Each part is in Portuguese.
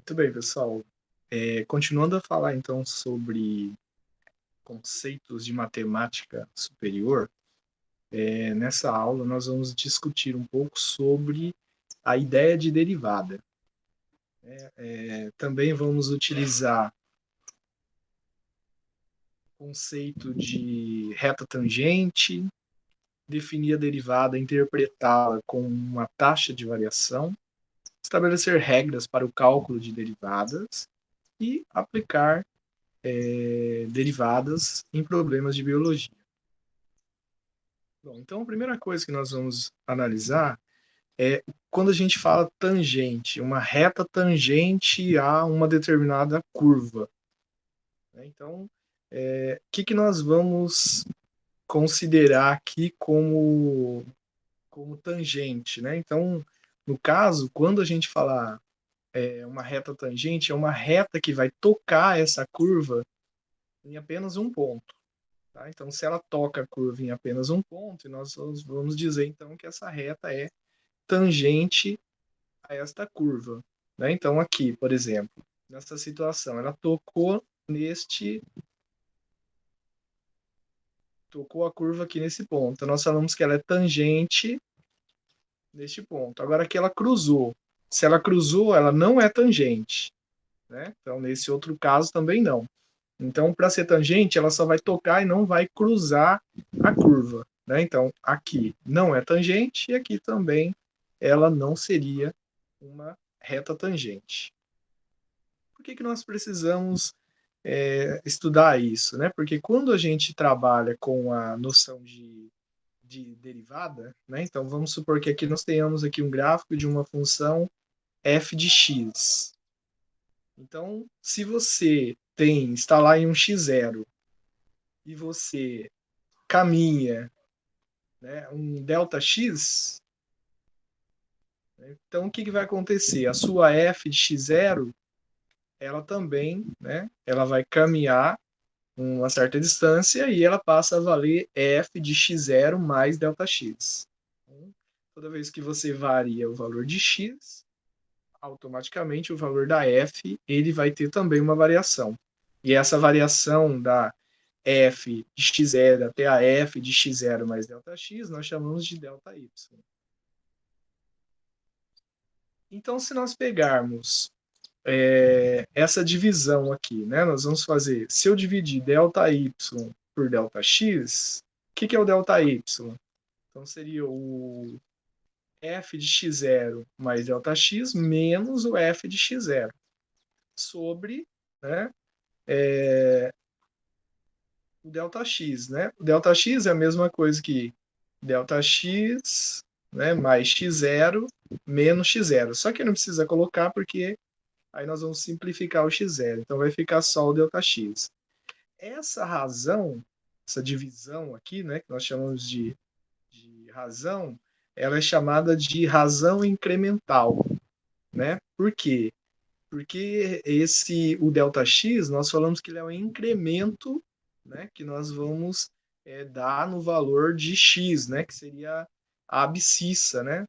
Muito bem, pessoal. Continuando a falar então sobre conceitos de matemática superior, nessa aula nós vamos discutir um pouco sobre a ideia de derivada. Também vamos utilizar o conceito de reta tangente, definir a derivada, interpretá-la como uma taxa de variação, estabelecer regras para o cálculo de derivadas e aplicar derivadas em problemas de biologia. Bom, então a primeira coisa que nós vamos analisar é quando a gente fala tangente, uma reta tangente a uma determinada curva. Então, que nós vamos considerar aqui como tangente, né? Então, no caso, quando a gente falar uma reta tangente, é uma reta que vai tocar essa curva em apenas um ponto. Tá? Então, se ela toca a curva em apenas um ponto, nós vamos dizer então que essa reta é tangente a esta curva. Né? Então, aqui, por exemplo, nessa situação, ela tocou a curva aqui nesse ponto. Então, nós falamos que ela é tangente neste ponto. Agora, aqui ela cruzou. Se ela cruzou, ela não é tangente. Né? Então, nesse outro caso, também não. Então, para ser tangente, ela só vai tocar e não vai cruzar a curva. Né? Então, aqui não é tangente e aqui também ela não seria uma reta tangente. Por que nós precisamos estudar isso? Né? Porque quando a gente trabalha com a noção de derivada, né? Então vamos supor que aqui nós tenhamos aqui um gráfico de uma função f de x. Então, se você está lá em um x0 e você caminha, né, um Δx, né, então o que vai acontecer? A sua f de x0, ela também, né, ela vai caminhar uma certa distância e ela passa a valer f de x0 mais Δx. Então, toda vez que você varia o valor de x, automaticamente o valor da f ele vai ter também uma variação. E essa variação da f de x0 até a f de x0 mais Δx, nós chamamos de Δy. Então, se nós pegarmos essa divisão aqui, né, nós vamos fazer, se eu dividir Δy por Δx, o que é o Δy? Então, seria o f de x0 mais Δx menos o f de x0 sobre, né, o Δx, né? O Δx é a mesma coisa que Δx, né, mais x0 menos x0. Só que não precisa colocar porque aí nós vamos simplificar o x0. Então vai ficar só o Δx. Essa razão, essa divisão aqui, né, que nós chamamos de razão, ela é chamada de razão incremental, né? Por quê? Porque o Δx, nós falamos que ele é um incremento, né, que nós vamos dar no valor de x, né, que seria a abscissa, né?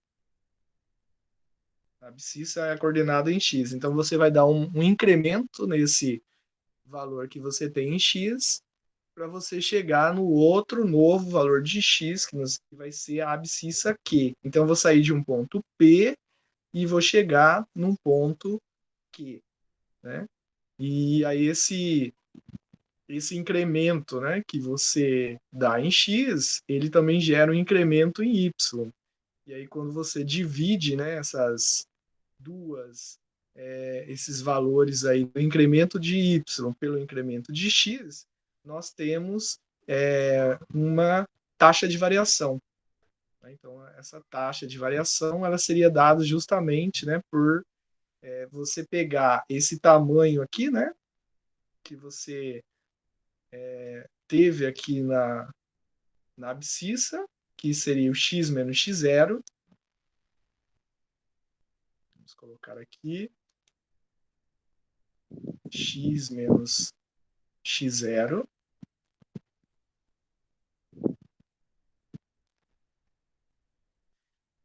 A abscissa é a coordenada em x. Então você vai dar um incremento nesse valor que você tem em x para você chegar no outro novo valor de x, que vai ser a abscissa Q. Então eu vou sair de um ponto P e vou chegar num ponto Q, né? E aí esse incremento, né, que você dá em x, ele também gera um incremento em y. E aí quando você divide, né, esses valores aí do incremento de y pelo incremento de x, nós temos uma taxa de variação. Então essa taxa de variação ela seria dada justamente, né, por você pegar esse tamanho aqui, né, que você teve aqui na abscissa, que seria o x menos x0. Vamos colocar aqui x menos x0.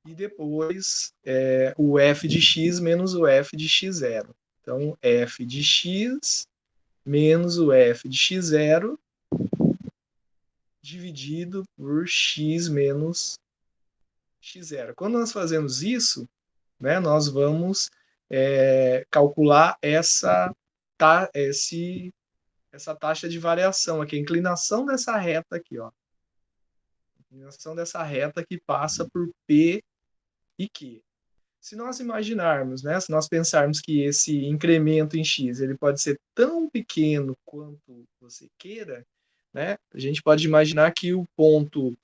E depois o f de x menos o f de x0. Então, f de x menos o f de x0 dividido por x menos x0. Quando nós fazemos isso, né, nós vamos calcular essa taxa de variação aqui, a inclinação dessa reta aqui, ó. A inclinação dessa reta que passa por P e Q. Se nós imaginarmos, né, se nós pensarmos que esse incremento em x ele pode ser tão pequeno quanto você queira, né, a gente pode imaginar que o ponto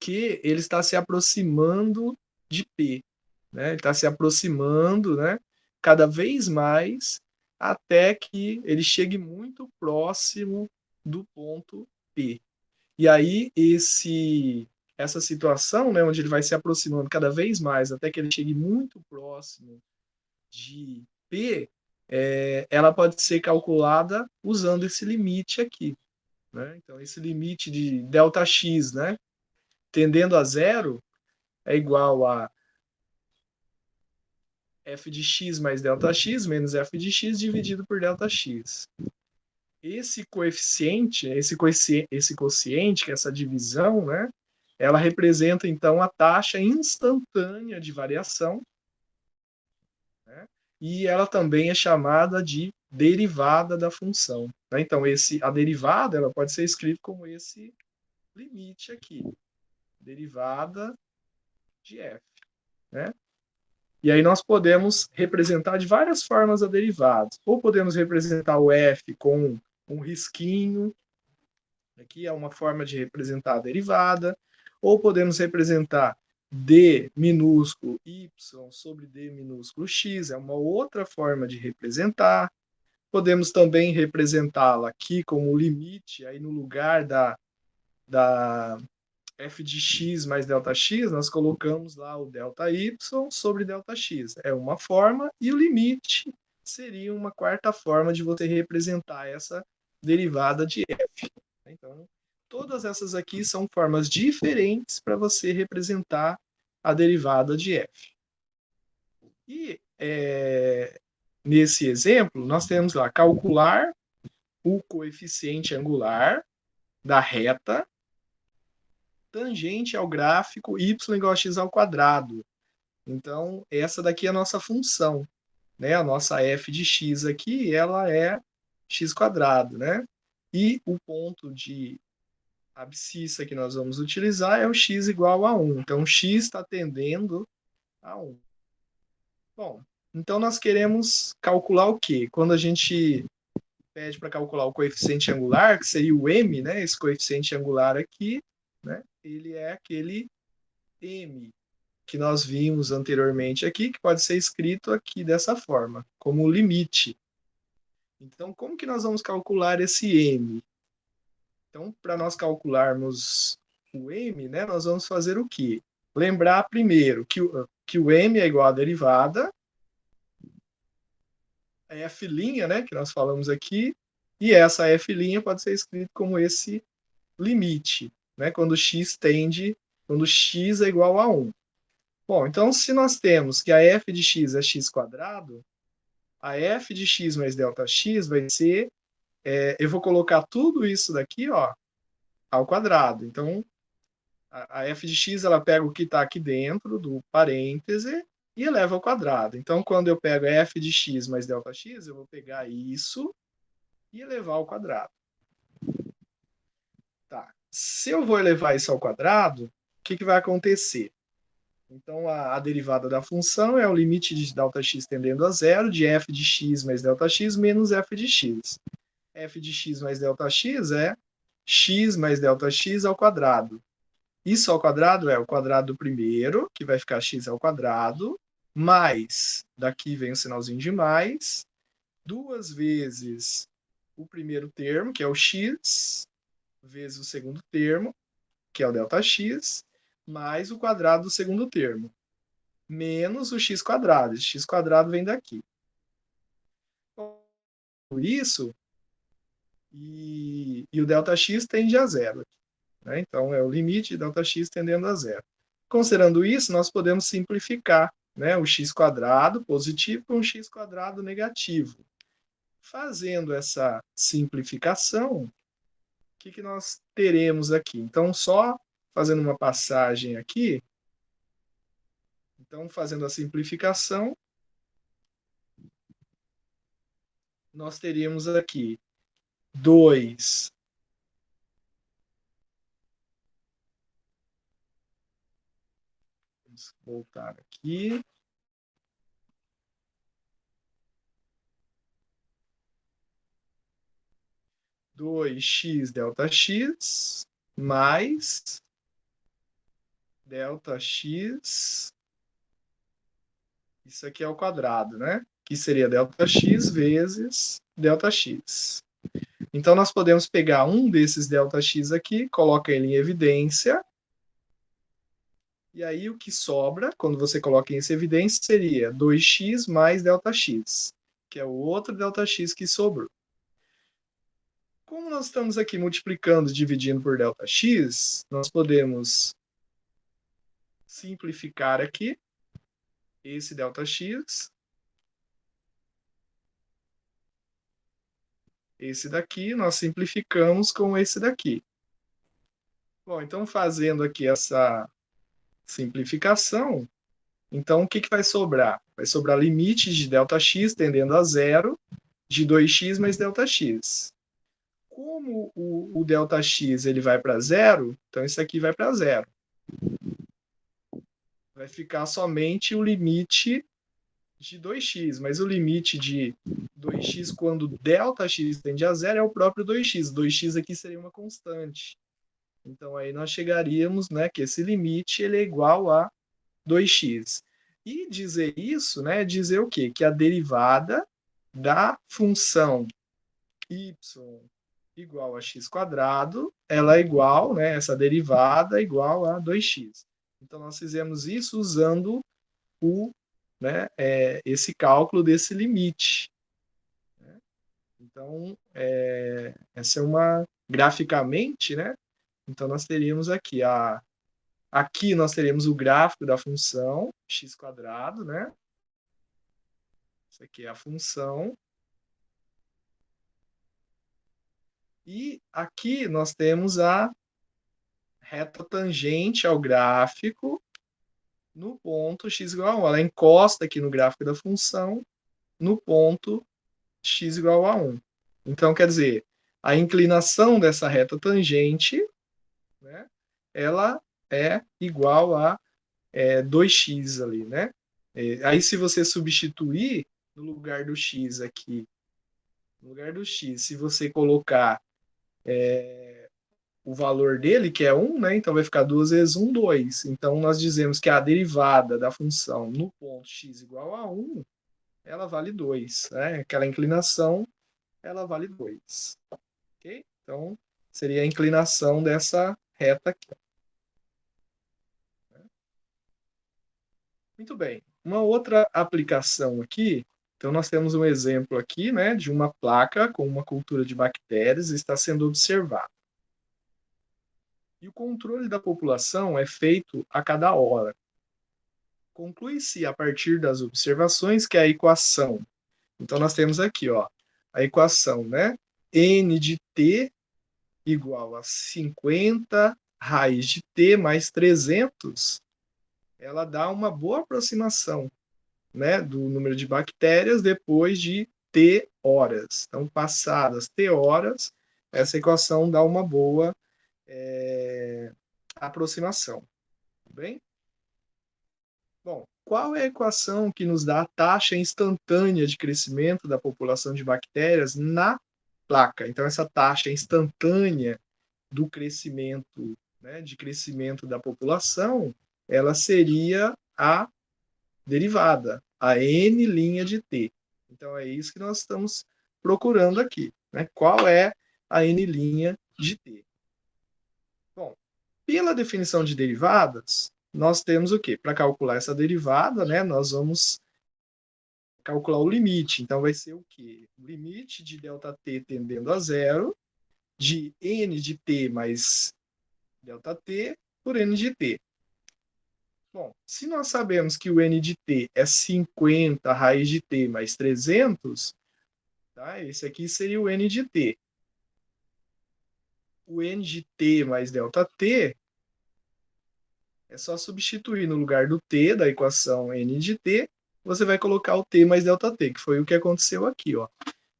Q ele está se aproximando de P, né, ele está se aproximando, né, cada vez mais até que ele chegue muito próximo do ponto P. E aí essa situação, né, onde ele vai se aproximando cada vez mais até que ele chegue muito próximo de P, ela pode ser calculada usando esse limite aqui, né? Então esse limite de ΔX, né, tendendo a zero, é igual a f de x mais ΔX menos f de x dividido por ΔX. Esse quociente, que é essa divisão, né, ela representa, então, a taxa instantânea de variação, né, e ela também é chamada de derivada da função, né? Então, a derivada ela pode ser escrita como esse limite aqui, derivada de f, né? E aí nós podemos representar de várias formas a derivada. Ou podemos representar o f com um risquinho, aqui é uma forma de representar a derivada, ou podemos representar d minúsculo y sobre d minúsculo x, é uma outra forma de representar. Podemos também representá-la aqui como limite, aí no lugar da f de x mais ΔX, nós colocamos lá o ΔY sobre ΔX. É uma forma, e o limite seria uma quarta forma de você representar essa derivada de f. Então, todas essas aqui são formas diferentes para você representar a derivada de f. E nesse exemplo, nós temos lá calcular o coeficiente angular da reta tangente ao gráfico y igual a x ao quadrado. Então, essa daqui é a nossa função, né? A nossa f de x aqui, ela é x quadrado, né? E o ponto de abscissa que nós vamos utilizar é o x igual a 1. Então, x está tendendo a 1. Bom, então nós queremos calcular o quê? Quando a gente pede para calcular o coeficiente angular, que seria o m, né? Esse coeficiente angular aqui, né? Ele é aquele m que nós vimos anteriormente aqui, que pode ser escrito aqui dessa forma, como limite. Então, como que nós vamos calcular esse m? Então, para nós calcularmos o m, né, nós vamos fazer o quê? Lembrar primeiro que o m é igual à derivada, a f', né, que nós falamos aqui, e essa f' pode ser escrita como esse limite, né, quando x é igual a 1. Bom, então se nós temos que a f de x é x quadrado, a f de x mais ΔX vai ser, eu vou colocar tudo isso daqui, ó, ao quadrado. Então, a f de x ela pega o que está aqui dentro do parêntese e eleva ao quadrado. Então, quando eu pego f de x mais ΔX, eu vou pegar isso e elevar ao quadrado. Tá. Se eu vou elevar isso ao quadrado, o que vai acontecer? Então, a derivada da função é o limite de ΔX tendendo a zero de f de x mais ΔX menos f de x. F de x mais ΔX é x mais ΔX ao quadrado. Isso ao quadrado é o quadrado do primeiro, que vai ficar x ao quadrado, mais, daqui vem o sinalzinho de mais, duas vezes o primeiro termo, que é o x, vezes o segundo termo, que é o ΔX, mais o quadrado do segundo termo, menos o x quadrado. Esse x quadrado vem daqui. Isso, e o ΔX tende a zero. Né? Então, é o limite de ΔX tendendo a zero. Considerando isso, nós podemos simplificar né, o x² positivo com o x² negativo. Fazendo essa simplificação, o que nós teremos aqui? Então, só fazendo uma passagem aqui, então, fazendo a simplificação, nós teríamos aqui 2 vamos voltar aqui, 2x ΔX mais ΔX, isso aqui é o quadrado, né? Que seria ΔX vezes ΔX. Então, nós podemos pegar um desses ΔX aqui, coloca ele em evidência, e aí o que sobra, quando você coloca em evidência, seria 2x mais ΔX, que é o outro ΔX que sobrou. Como nós estamos aqui multiplicando, dividindo por ΔX, nós podemos simplificar aqui esse ΔX, esse daqui, nós simplificamos com esse daqui. Bom, então fazendo aqui essa simplificação, então o que vai sobrar? Vai sobrar limite de ΔX tendendo a zero de 2x mais ΔX. Como o ΔX ele vai para zero, então isso aqui vai para zero. Vai ficar somente o limite de 2x, mas o limite de 2x quando ΔX tende a zero é o próprio 2x. 2x aqui seria uma constante. Então aí nós chegaríamos, né, que esse limite ele é igual a 2x. E dizer isso, né, é dizer o quê? Que a derivada da função y igual a x², ela é igual, né, essa derivada é igual a 2x. Então nós fizemos isso usando né, esse cálculo desse limite. Então, essa é uma, graficamente, né? Então nós teríamos aqui aqui nós teríamos o gráfico da função x², né? Isso aqui é a função. E aqui nós temos a reta tangente ao gráfico no ponto x igual a 1. Ela encosta aqui no gráfico da função no ponto x igual a 1. Então, quer dizer, a inclinação dessa reta tangente, né, ela é igual a 2x ali, né? Aí, se você substituir no lugar do x aqui, no lugar do x, se você colocar o valor dele, que é 1, né? Então vai ficar 2 vezes 1, 2. Então nós dizemos que a derivada da função no ponto x igual a 1, ela vale 2. Né? Aquela inclinação, ela vale 2. Ok? Então seria a inclinação dessa reta aqui. Muito bem. Uma outra aplicação aqui, então nós temos um exemplo aqui, né, de uma placa com uma cultura de bactérias está sendo observada. E o controle da população é feito a cada hora. Conclui-se a partir das observações que a equação. Então nós temos aqui, ó, a equação, né? N de t igual a 50 raiz de t mais 300. Ela dá uma boa aproximação, né, do número de bactérias depois de t horas. Então, passadas t horas, essa equação dá uma boa aproximação. Tudo bem? Bom, qual é a equação que nos dá a taxa instantânea de crescimento da população de bactérias na placa? Então, essa taxa instantânea do crescimento, né, de crescimento da população, ela seria a derivada, a n' de t. Então, é isso que nós estamos procurando aqui. Né? Qual é a n' de t? Bom, pela definição de derivadas, nós temos o quê? Para calcular essa derivada, né, nós vamos calcular o limite. Então, vai ser o quê? O limite de ΔT tendendo a zero, de n de t mais ΔT por n de t. Bom, se nós sabemos que o n de t é 50 raiz de t mais 300, tá? Esse aqui seria o n de t. O n de t mais ΔT é só substituir no lugar do t da equação n de t, você vai colocar o t mais ΔT, que foi o que aconteceu aqui, ó.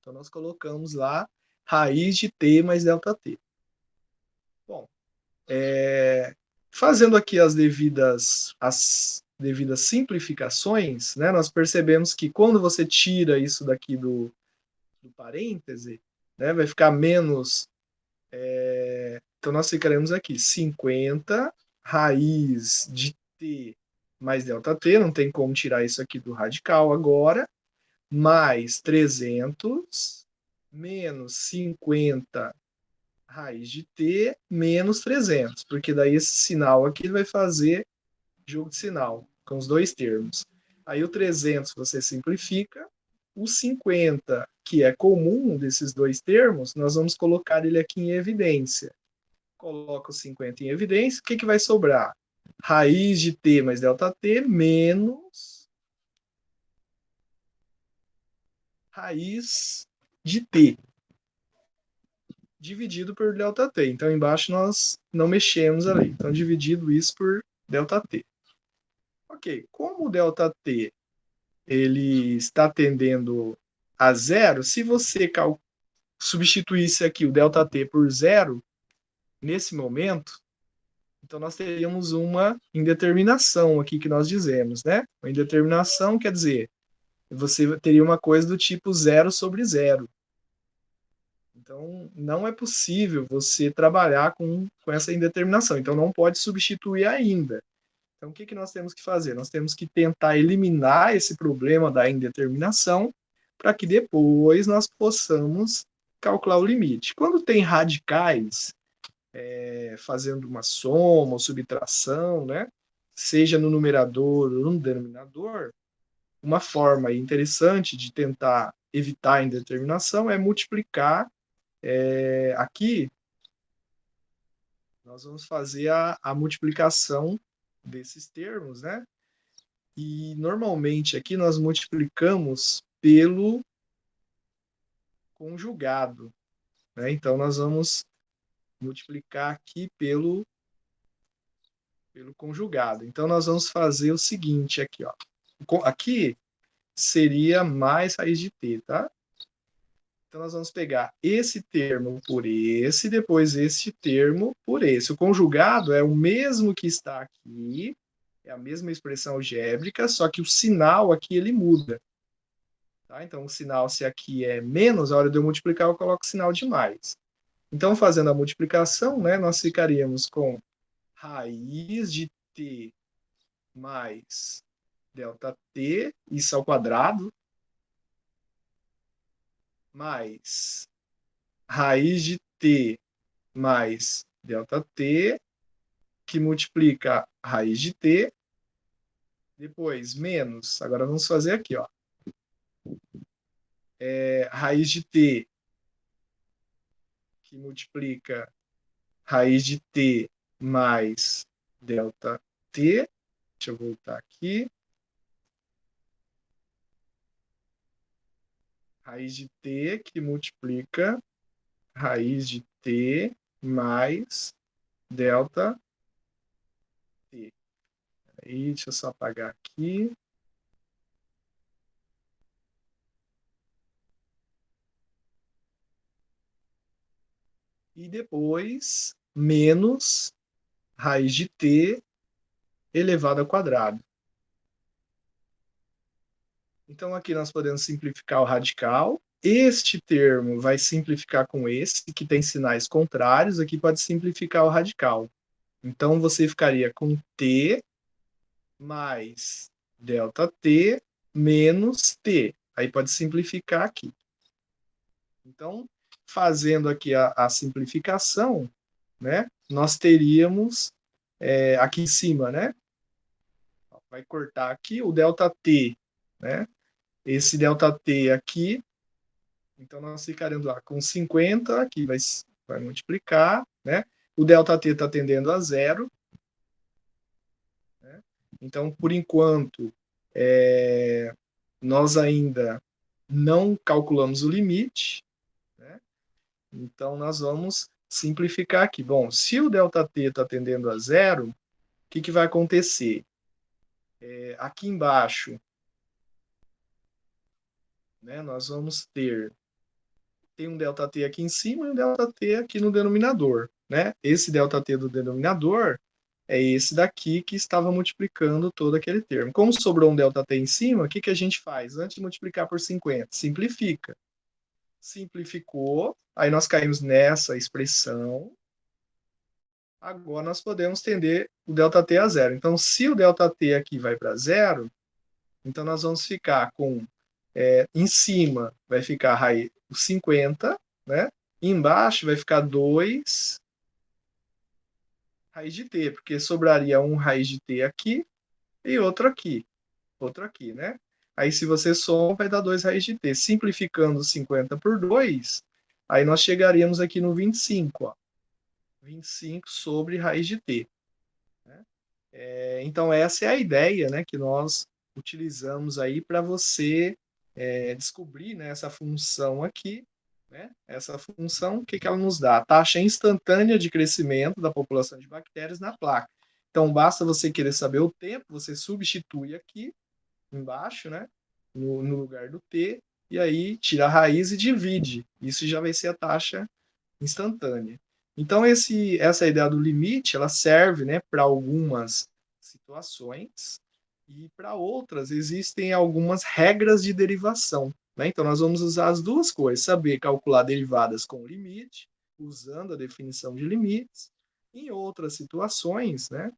Então nós colocamos lá raiz de t mais ΔT. Bom, fazendo aqui as devidas simplificações, né, nós percebemos que quando você tira isso daqui do parêntese, né, vai ficar menos. Então nós ficaremos aqui 50 raiz de t mais ΔT, não tem como tirar isso aqui do radical agora, mais 300 menos 50 raiz de t menos 300, porque daí esse sinal aqui vai fazer jogo de sinal com os dois termos. Aí o 300 você simplifica, o 50, que é comum desses dois termos, nós vamos colocar ele aqui em evidência. Coloca o 50 em evidência, o que, que vai sobrar? Raiz de t mais ΔT menos raiz de t dividido por ΔT. Então, embaixo nós não mexemos ali. Então, dividido isso por ΔT. Ok, como o ΔT ele está tendendo a zero, se você substituísse aqui o ΔT por zero, nesse momento, então nós teríamos uma indeterminação aqui que nós dizemos, né? Uma indeterminação quer dizer, você teria uma coisa do tipo zero sobre zero. Então, não é possível você trabalhar com essa indeterminação. Então, não pode substituir ainda. Então, o que, que nós temos que fazer? Nós temos que tentar eliminar esse problema da indeterminação para que depois nós possamos calcular o limite. Quando tem radicais, fazendo uma soma ou subtração, né? Seja no numerador ou no denominador, uma forma interessante de tentar evitar a indeterminação é multiplicar. Aqui, nós vamos fazer a multiplicação desses termos, né? E normalmente aqui nós multiplicamos pelo conjugado, né? Então nós vamos multiplicar aqui pelo conjugado. Então nós vamos fazer o seguinte aqui, ó. Aqui seria mais raiz de t, tá? Então nós vamos pegar esse termo por esse, depois este termo por esse. O conjugado é o mesmo que está aqui, é a mesma expressão algébrica, só que o sinal aqui ele muda. Tá? Então o sinal, se aqui é menos, a hora de eu multiplicar eu coloco o sinal de mais. Então fazendo a multiplicação, né, nós ficaríamos com raiz de t mais ΔT, isso ao quadrado, mais raiz de t mais ΔT, que multiplica raiz de t, depois menos, agora vamos fazer aqui, ó, raiz de t, que multiplica raiz de t mais ΔT, deixa eu voltar aqui, raiz de t, que multiplica raiz de t mais ΔT. Aí, deixa eu só apagar aqui. E depois, menos raiz de t elevado ao quadrado. Então, aqui nós podemos simplificar o radical. Este termo vai simplificar com esse, que tem sinais contrários. Aqui pode simplificar o radical. Então, você ficaria com t mais ΔT menos t. Aí pode simplificar aqui. Então, fazendo aqui a simplificação, né, nós teríamos aqui em cima, né? Vai cortar aqui o ΔT, né? Esse ΔT aqui, então nós ficaremos lá com 50, aqui vai multiplicar, né? O ΔT está tendendo a zero, né? Então, por enquanto, nós ainda não calculamos o limite, né? Então, nós vamos simplificar aqui. Bom, se o ΔT está tendendo a zero, o que vai acontecer? Aqui embaixo, né, nós vamos tem um ΔT aqui em cima e um ΔT aqui no denominador, né? Esse ΔT do denominador é esse daqui que estava multiplicando todo aquele termo. Como sobrou um ΔT em cima, o que a gente faz? Antes de multiplicar por 50, simplifica. Simplificou, aí nós caímos nessa expressão. Agora nós podemos tender o ΔT a zero. Então, se o ΔT aqui vai para zero, então nós vamos ficar com, em cima vai ficar raiz 50, né? Embaixo vai ficar 2 raiz de t, porque sobraria um raiz de t aqui e outro aqui, né? Aí se você soma, vai dar 2 raiz de t. Simplificando 50 por 2, aí nós chegaríamos aqui no 25, ó. 25 sobre raiz de t. Né? Então essa é a ideia, né, que nós utilizamos aí para você descobrir, né, essa função aqui, né? Essa função, o que ela nos dá? A taxa instantânea de crescimento da população de bactérias na placa. Então, basta você querer saber o tempo, você substitui aqui embaixo, né, no lugar do t, e aí tira a raiz e divide. Isso já vai ser a taxa instantânea. Então, essa ideia do limite, ela serve, né, para algumas situações, e para outras existem algumas regras de derivação. Né? Então, nós vamos usar as duas coisas, saber calcular derivadas com limite, usando a definição de limites. Em outras situações, né,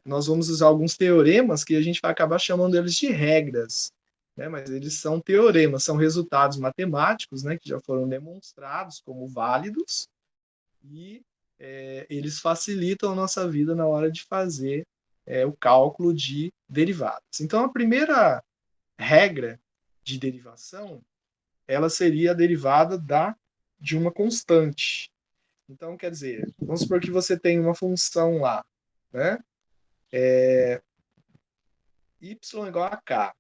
nós vamos usar alguns teoremas que a gente vai acabar chamando eles de regras, né? Mas eles são teoremas, são resultados matemáticos, né, que já foram demonstrados como válidos, e eles facilitam a nossa vida na hora de fazer o cálculo de derivadas. Então, a primeira regra de derivação, ela seria a derivada de uma constante. Então, quer dizer, vamos supor que você tem uma função lá, né? Y igual a K.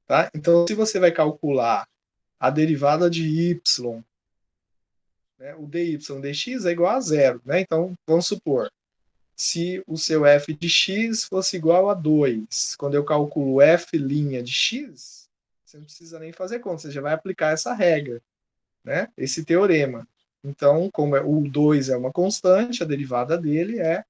Tá? Então, se você vai calcular a derivada de Y, né, o dy dx é igual a zero. Né? Então, vamos supor, se o seu f de x fosse igual a 2, quando eu calculo f' de x, você não precisa nem fazer conta, você já vai aplicar essa regra, né? Esse teorema. Então, como o 2 é uma constante, a derivada dele é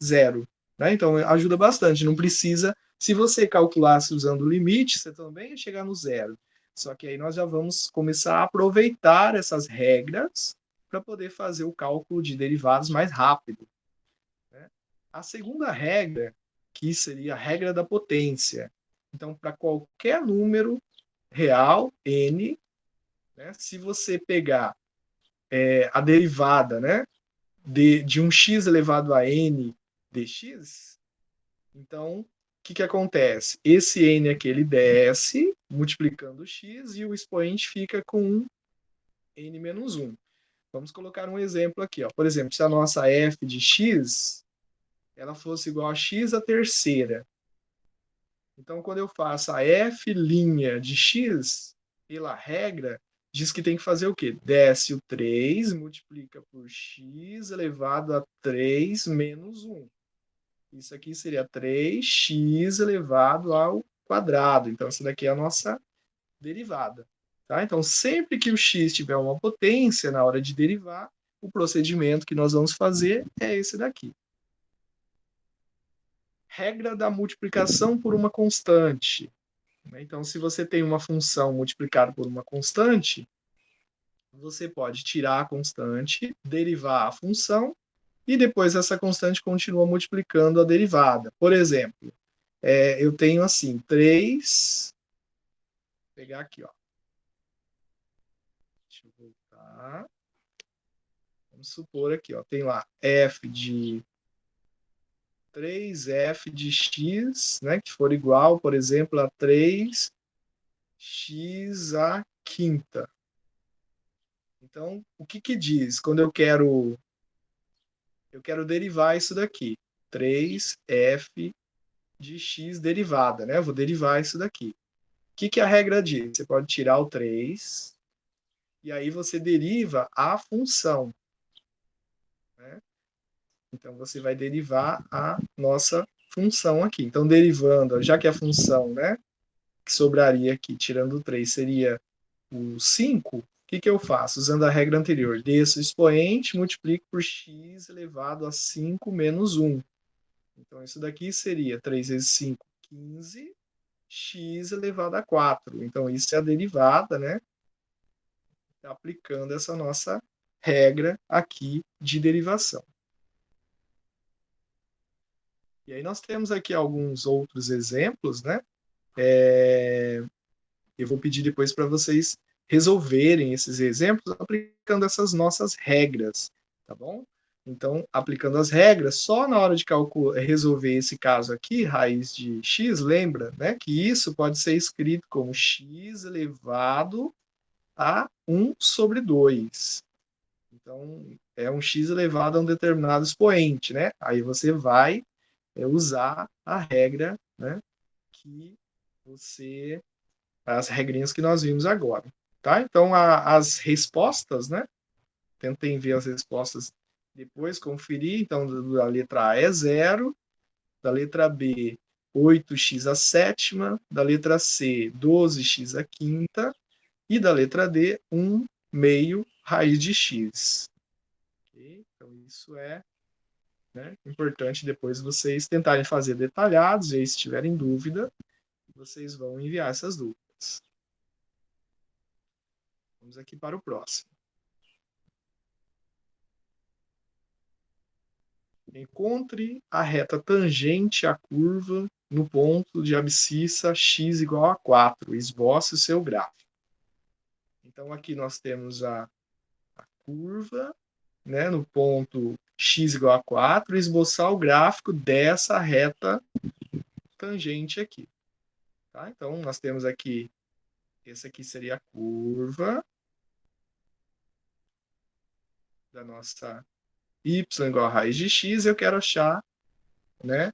zero. Né? Então, ajuda bastante. Não precisa, se você calculasse usando o limite, você também ia chegar no zero. Só que aí nós já vamos começar a aproveitar essas regras para poder fazer o cálculo de derivados mais rápido. Né? A segunda regra, que seria a regra da potência. Então, para qualquer número real, n, né, se você pegar a derivada, né, de um x elevado a n dx, então, o que acontece? Esse n aqui, ele desce, multiplicando o x, e o expoente fica com n menos 1. Vamos colocar um exemplo aqui. Ó. Por exemplo, se a nossa f de x ela fosse igual a x à terceira. Então, quando eu faço a f' de x, pela regra, diz que tem que fazer o quê? Desce o 3, multiplica por x elevado a 3 menos 1. Isso aqui seria 3x elevado ao quadrado. Então, essa daqui é a nossa derivada. Tá? Então, sempre que o x tiver uma potência na hora de derivar, o procedimento que nós vamos fazer é esse daqui. Regra da multiplicação por uma constante. Então, se você tem uma função multiplicada por uma constante, você pode tirar a constante, derivar a função, e depois essa constante continua multiplicando a derivada. Por exemplo, eu tenho assim, 3. Vou pegar aqui, ó. Deixa eu voltar. Vamos supor aqui, ó. Tem lá f de 3f de x, né, que for igual, por exemplo, a 3x à quinta. Então, o que diz quando eu quero derivar isso daqui? 3f de x derivada, né? Eu vou derivar isso daqui. O que a regra diz? Você pode tirar o 3, e aí você deriva a função, né? Então, você vai derivar a nossa função aqui. Então, derivando, já que a função, né, que sobraria aqui, tirando o 3, seria o 5, o que eu faço? Usando a regra anterior, desço o expoente, multiplico por x elevado a 5 menos 1. Então, isso daqui seria 3 vezes 5, 15, x elevado a 4. Então, isso é a derivada, né? Aplicando essa nossa regra aqui de derivação. E aí nós temos aqui alguns outros exemplos, né? Eu vou pedir depois para vocês resolverem esses exemplos aplicando essas nossas regras, tá bom? Então, aplicando as regras, só na hora de resolver esse caso aqui, raiz de x, lembra, né, que isso pode ser escrito como x elevado a 1 sobre 2. Então, é um x elevado a um determinado expoente, né? Aí você vai usar a regra, né, que você as regrinhas que nós vimos agora, tá? Então as respostas, né? Tentem ver as respostas depois, conferir. Então da letra A é 0, da letra B 8x a sétima, da letra C 12x a quinta e da letra D 1 meio raiz de x. Okay? Então isso é, né, importante depois vocês tentarem fazer detalhados, e aí se tiverem dúvida, vocês vão enviar essas dúvidas. Vamos aqui para o próximo. Encontre a reta tangente à curva no ponto de abscissa x igual a 4. Esboce o seu gráfico. Então, aqui nós temos a curva, né, no ponto x igual a 4, esboçar o gráfico dessa reta tangente aqui. Tá? Então, nós temos aqui, essa aqui seria a curva da nossa y igual a raiz de x, eu quero achar, né,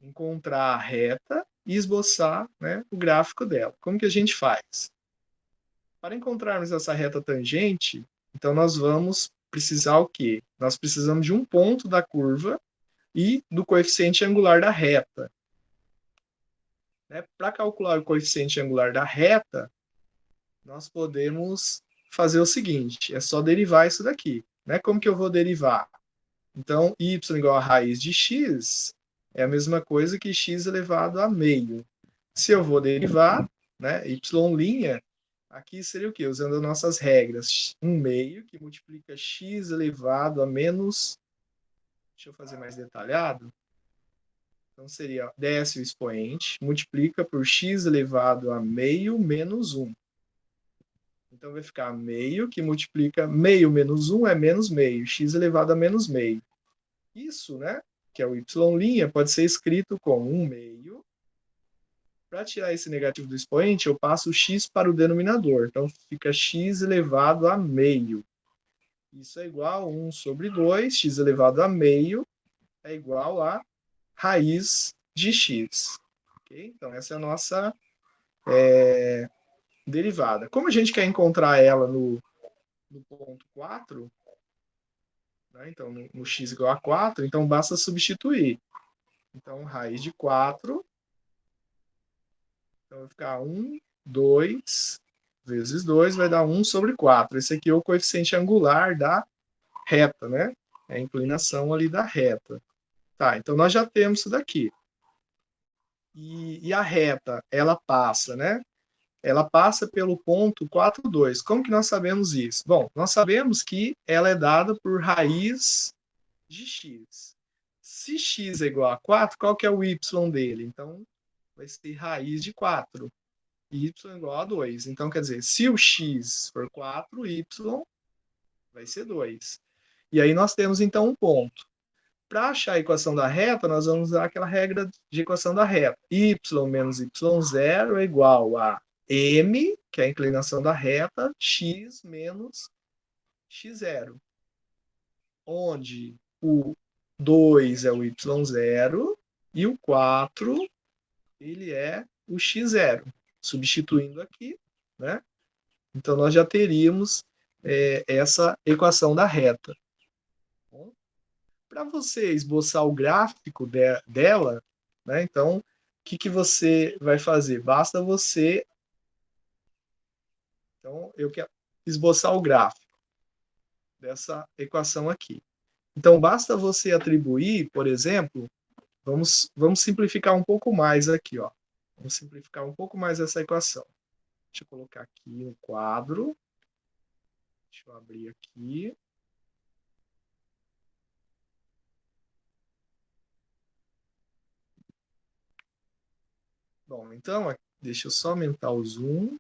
encontrar a reta e esboçar, né, o gráfico dela. Como que a gente faz? Para encontrarmos essa reta tangente, então nós vamos precisar o quê? Nós precisamos de um ponto da curva e do coeficiente angular da reta. Né? Para calcular o coeficiente angular da reta, nós podemos fazer o seguinte, é só derivar isso daqui. Né? Como que eu vou derivar? Então, y igual a raiz de x é a mesma coisa que x elevado a meio. Se eu vou derivar, né, y', aqui seria o quê? Usando as nossas regras. 1 meio, que multiplica x elevado a menos... Deixa eu fazer mais detalhado. Então, seria, desce o expoente, multiplica por x elevado a meio menos 1. Então, vai ficar meio, que multiplica meio menos 1 é menos meio. X elevado a menos meio. Isso, né, que é o y', pode ser escrito como 1 meio. Para tirar esse negativo do expoente, eu passo o x para o denominador. Então, fica x elevado a meio. Isso é igual a 1 sobre 2, x elevado a meio é igual a raiz de x. Okay? Então, essa é a nossa derivada. Como a gente quer encontrar ela no ponto 4, né? Então, no x igual a 4, então basta substituir. Então, raiz de 4, então vai ficar 1, 2, vezes 2 vai dar 1 sobre 4. Esse aqui é o coeficiente angular da reta, né? É a inclinação ali da reta. Tá, então nós já temos isso daqui. E a reta, ela passa, né? Ela passa pelo ponto 4, 2. Como que nós sabemos isso? Bom, nós sabemos que ela é dada por raiz de x. Se x é igual a 4, qual que é o y dele? Então, vai ser raiz de 4. Y igual a 2. Então, quer dizer, se o x for 4, y vai ser 2. E aí nós temos, então, um ponto. Para achar a equação da reta, nós vamos usar aquela regra de equação da reta. Y menos y0 é igual a m, que é a inclinação da reta, x menos x0. Onde o 2 é o y0 e o 4 ele é o x0. Substituindo aqui, né? Então nós já teríamos essa equação da reta. Para você esboçar o gráfico dela, né? Então, o que você vai fazer? Basta você. Então, eu quero esboçar o gráfico dessa equação aqui. Então, basta você atribuir, por exemplo, vamos simplificar um pouco mais aqui, ó. Vamos simplificar um pouco mais essa equação. Deixa eu colocar aqui um quadro. Deixa eu abrir aqui. Bom, então, deixa eu só aumentar o zoom.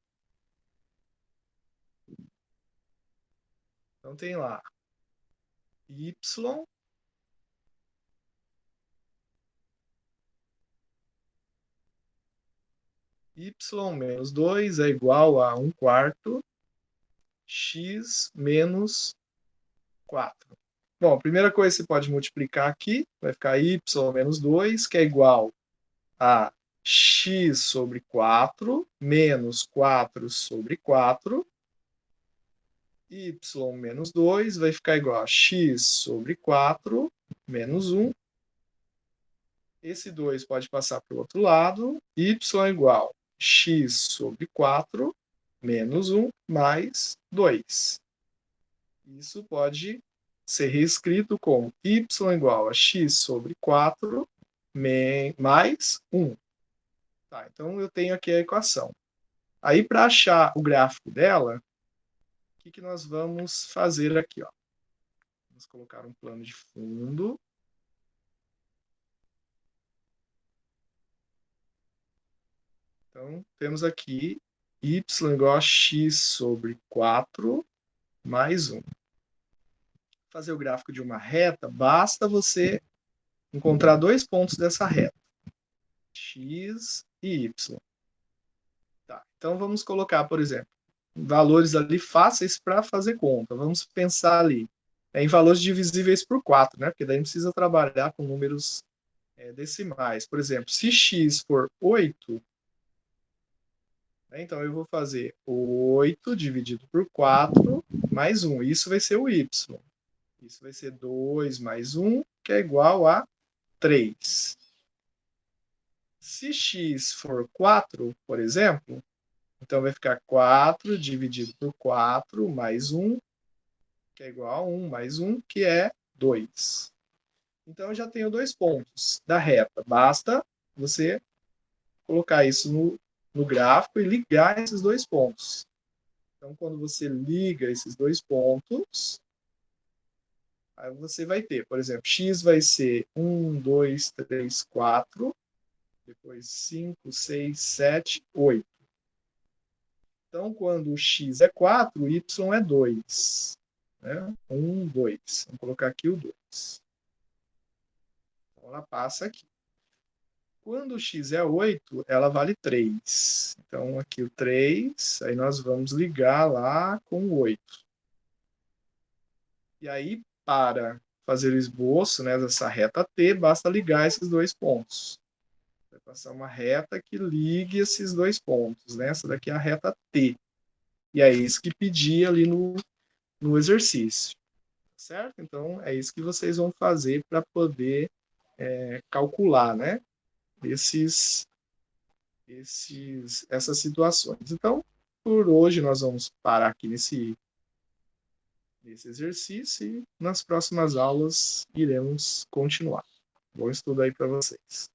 Então, tem lá y y menos 2 é igual a 1 quarto x menos 4. Bom, a primeira coisa que você pode multiplicar aqui, vai ficar y menos 2, que é igual a x sobre 4 menos 4 sobre 4. Y menos 2 vai ficar igual a x sobre 4 menos 1. Esse 2 pode passar para o outro lado. Y é igual a x sobre 4 menos 1 mais 2. Isso pode ser reescrito como y igual a x sobre 4 mais 1. Tá, então eu tenho aqui a equação. Aí, para achar o gráfico dela, o que nós vamos fazer aqui? Ó? Vamos colocar um plano de fundo. Então, temos aqui y igual a x sobre 4 mais 1. Fazer o gráfico de uma reta, basta você encontrar dois pontos dessa reta, x e y. Tá, então, vamos colocar, por exemplo, valores ali fáceis para fazer conta. Vamos pensar ali em valores divisíveis por 4, né? Porque daí não precisa trabalhar com números decimais. Por exemplo, se x for 8, então eu vou fazer 8 dividido por 4 mais 1. Isso vai ser o y. Isso vai ser 2 mais 1, que é igual a 3. Se x for 4, por exemplo, então vai ficar 4 dividido por 4 mais 1, que é igual a 1 mais 1, que é 2. Então eu já tenho dois pontos da reta. Basta você colocar isso no gráfico e ligar esses dois pontos. Então, quando você liga esses dois pontos, aí você vai ter, por exemplo, x vai ser 1, 2, 3, 4, depois 5, 6, 7, 8. Então, quando o x é 4, o y é 2. Né? 1, 2. Vamos colocar aqui o 2. Então, ela passa aqui. Quando o x é 8, ela vale 3. Então, aqui o 3, aí nós vamos ligar lá com o 8. E aí, para fazer o esboço, né, dessa reta T, basta ligar esses dois pontos. Vai passar uma reta que ligue esses dois pontos. Né? Essa daqui é a reta T. E é isso que pedi ali no exercício. Certo? Então, é isso que vocês vão fazer para poder calcular, né? Essas situações. Então, por hoje nós vamos parar aqui nesse exercício e nas próximas aulas iremos continuar. Bom estudo aí para vocês.